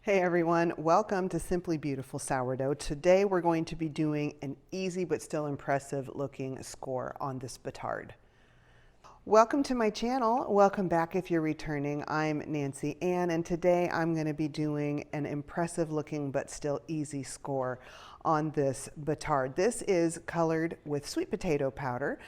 Hey everyone, welcome to Simply Beautiful Sourdough. Today we're going to be doing an easy but still impressive looking score on this Batard. Welcome to my channel. Welcome back if you're returning. I'm Nancy Ann, and today I'm going to be doing an impressive looking but still easy score on this Batard. This is colored with sweet potato powder.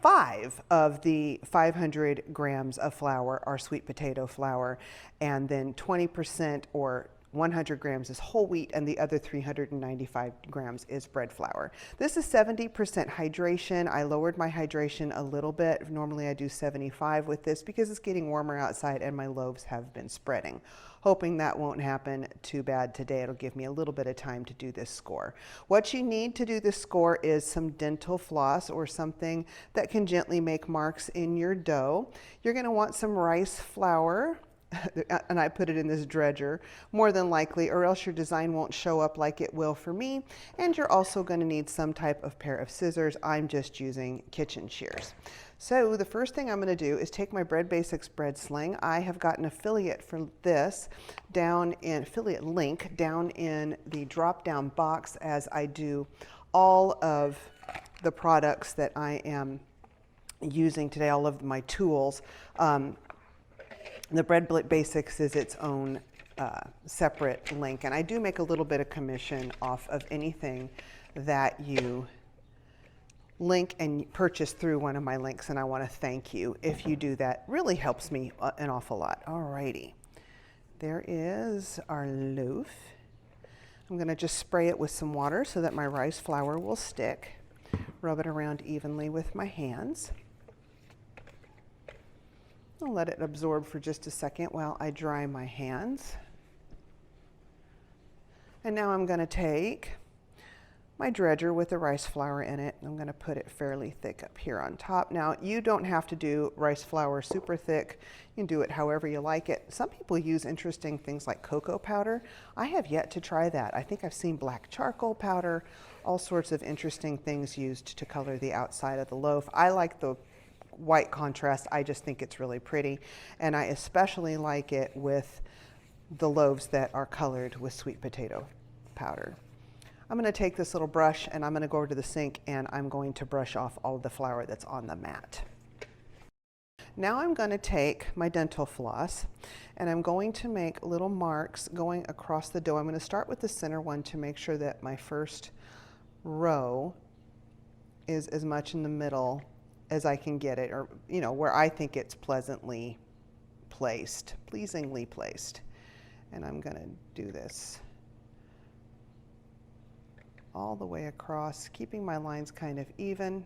5 of the 500 grams of flour are sweet potato flour, and then 20% or 100 grams is whole wheat, and the other 395 grams is bread flour. This is 70% hydration. I lowered my hydration a little bit. Normally I do 75 with this because it's getting warmer outside and my loaves have been spreading. Hoping that won't happen too bad today. It'll give me a little bit of time to do this score. What you need to do this score is some dental floss or something that can gently make marks in your dough. You're going to want some rice flour. And I put it in this dredger, more than likely, or else your design won't show up like it will for me. And you're also going to need some type of pair of scissors. I'm just using kitchen shears. So the first thing I'm going to do is take my Bread Basics bread sling. I have got an affiliate for this affiliate link down in the drop down box, as I do all of the products that I am using today, all of my tools. The Bread Basics is its own separate link, and I do make a little bit of commission off of anything that you link and purchase through one of my links, and I want to thank you if you do that. Really helps me an awful lot. Alrighty, there is our loaf. I'm going to just spray it with some water so that my rice flour will stick. Rub it around evenly with my hands. I'll let it absorb for just a second while I dry my hands. And now I'm going to take my dredger with the rice flour in it. I'm going to put it fairly thick up here on top. Now, you don't have to do rice flour super thick. You can do it however you like it. Some people use interesting things like cocoa powder. I have yet to try that. I think I've seen black charcoal powder, all sorts of interesting things used to color the outside of the loaf. I like the white contrast. I just think it's really pretty, and I especially like it with the loaves that are colored with sweet potato powder. I'm going to take this little brush and I'm going to go over to the sink and I'm going to brush off all of the flour that's on the mat. Now I'm going to take my dental floss and I'm going to make little marks going across the dough. I'm going to start with the center one to make sure that my first row is as much in the middle as I can get it, or where I think it's pleasingly placed. And I'm going to do this all the way across, keeping my lines kind of even.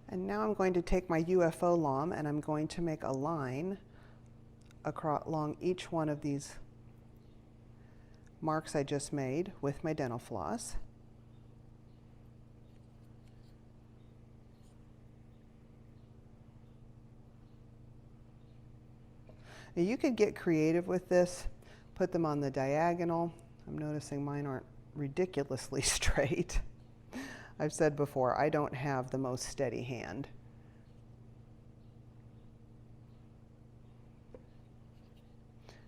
And now I'm going to take my UFO lom and I'm going to make a line along each one of these marks I just made with my dental floss. Now you could get creative with this, put them on the diagonal. I'm noticing mine aren't ridiculously straight. I've said before, I don't have the most steady hand.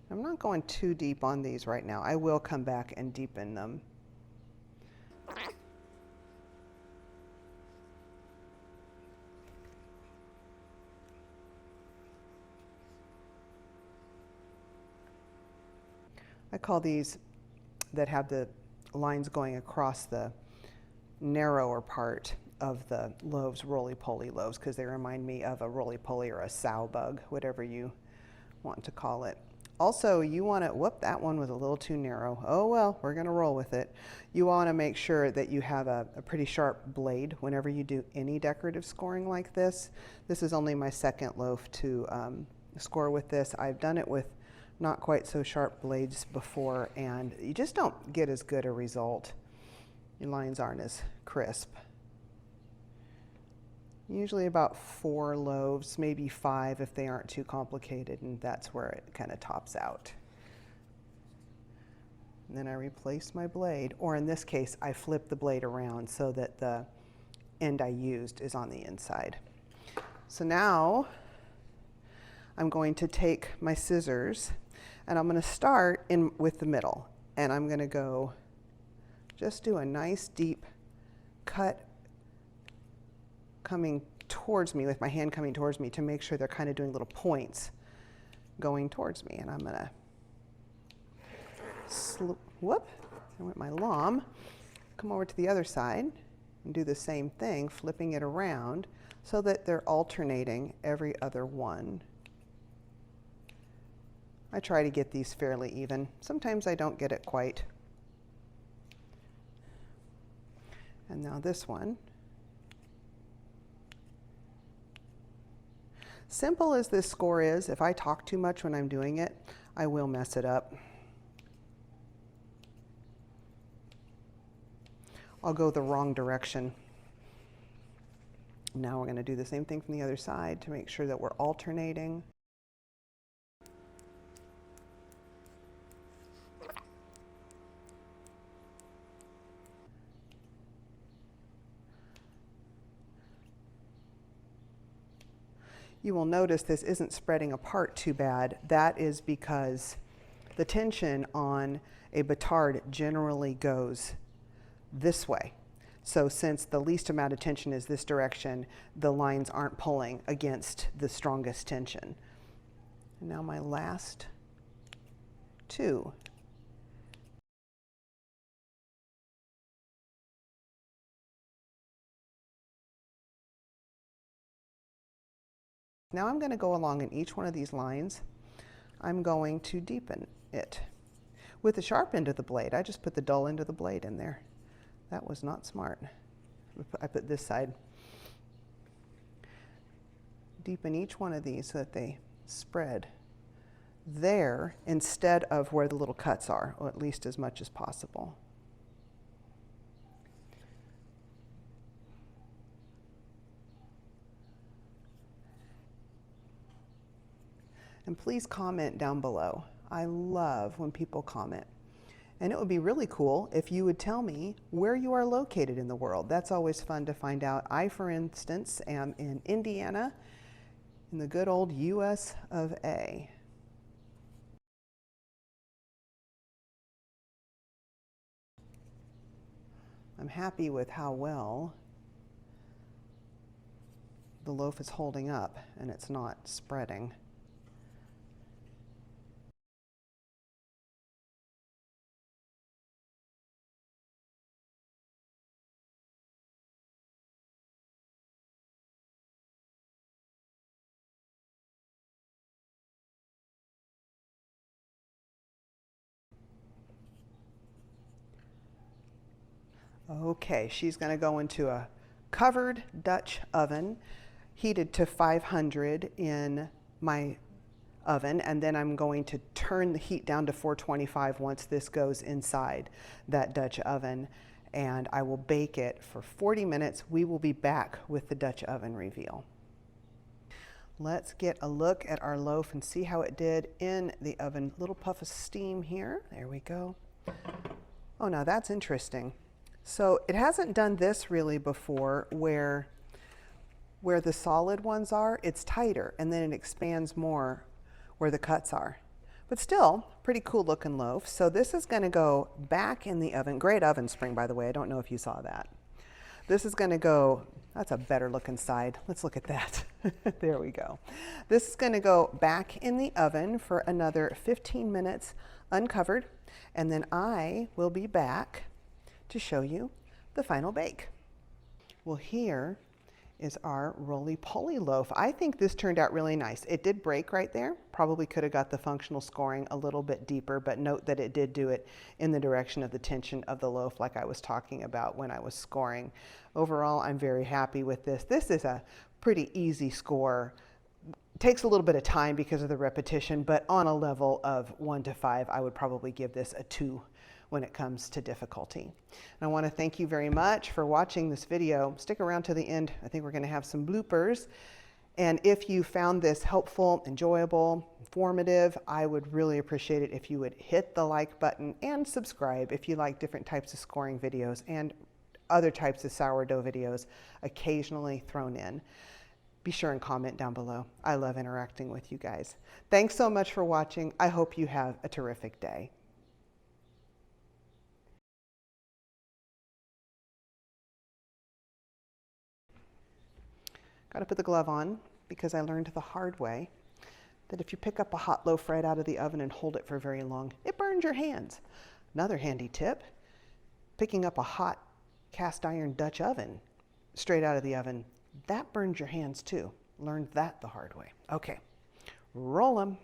I'm not going too deep on these right now. I will come back and deepen them. I call these that have the lines going across the narrower part of the loaves roly-poly loaves, because they remind me of a roly-poly or a sow bug, whatever you want to call it. Also, you want to, whoop, that one was a little too narrow. Oh well, we're going to roll with it. You want to make sure that you have a pretty sharp blade whenever you do any decorative scoring like this. This is only my second loaf to score with this. I've done it with not quite so sharp blades before, and you just don't get as good a result. Your lines aren't as crisp. Usually about 4 loaves, maybe 5 if they aren't too complicated, and that's where it kind of tops out. And then I replace my blade, or in this case, I flip the blade around so that the end I used is on the inside. So now I'm going to take my scissors and I'm going to start in with the middle, and I'm going to go just do a nice deep cut coming towards me, with my hand coming towards me, to make sure they're kind of doing little points going towards me. And I'm going to whoop, I went my lom, come over to the other side and do the same thing, flipping it around so that they're alternating every other one. I try to get these fairly even. Sometimes I don't get it quite. And now this one. Simple as this score is, if I talk too much when I'm doing it, I will mess it up. I'll go the wrong direction. Now we're going to do the same thing from the other side to make sure that we're alternating. You will notice this isn't spreading apart too bad. That is because the tension on a Batard generally goes this way. So since the least amount of tension is this direction, the lines aren't pulling against the strongest tension. And now my last 2. Now I'm going to go along in each one of these lines. I'm going to deepen it. With the sharp end of the blade, I just put the dull end of the blade in there. That was not smart. I put this side. Deepen each one of these so that they spread there instead of where the little cuts are, or at least as much as possible. And please comment down below. I love when people comment. And it would be really cool if you would tell me where you are located in the world. That's always fun to find out. I, for instance, am in Indiana, in the good old US of A. I'm happy with how well the loaf is holding up and it's not spreading. Okay, she's going to go into a covered Dutch oven, heated to 500 in my oven, and then I'm going to turn the heat down to 425 once this goes inside that Dutch oven, and I will bake it for 40 minutes. We will be back with the Dutch oven reveal. Let's get a look at our loaf and see how it did in the oven. Little puff of steam here. There we go. Oh, now that's interesting. So it hasn't done this really before, where the solid ones are, it's tighter, and then it expands more where the cuts are. But still, pretty cool looking loaf. So this is going to go back in the oven. Great oven spring, by the way. I don't know if you saw that. This is going to go, that's a better looking side. Let's look at that. There we go. This is going to go back in the oven for another 15 minutes uncovered, and then I will be back to show you the final bake. Well, here is our roly-poly loaf. I think this turned out really nice. It did break right there. Probably could have got the functional scoring a little bit deeper, but note that it did do it in the direction of the tension of the loaf like I was talking about when I was scoring. Overall, I'm very happy with this. This is a pretty easy score. Takes a little bit of time because of the repetition, but on a level of 1 to 5, I would probably give this a 2. when it comes to difficulty. And I want to thank you very much for watching this video. Stick around to the end. I think we're going to have some bloopers. And if you found this helpful, enjoyable, informative, I would really appreciate it if you would hit the like button and subscribe if you like different types of scoring videos and other types of sourdough videos occasionally thrown in. Be sure and comment down below. I love interacting with you guys. Thanks so much for watching. I hope you have a terrific day. Got to put the glove on because I learned the hard way that if you pick up a hot loaf right out of the oven and hold it for very long, it burns your hands. Another handy tip, picking up a hot cast iron Dutch oven straight out of the oven, that burns your hands too. Learned that the hard way. Okay, roll them.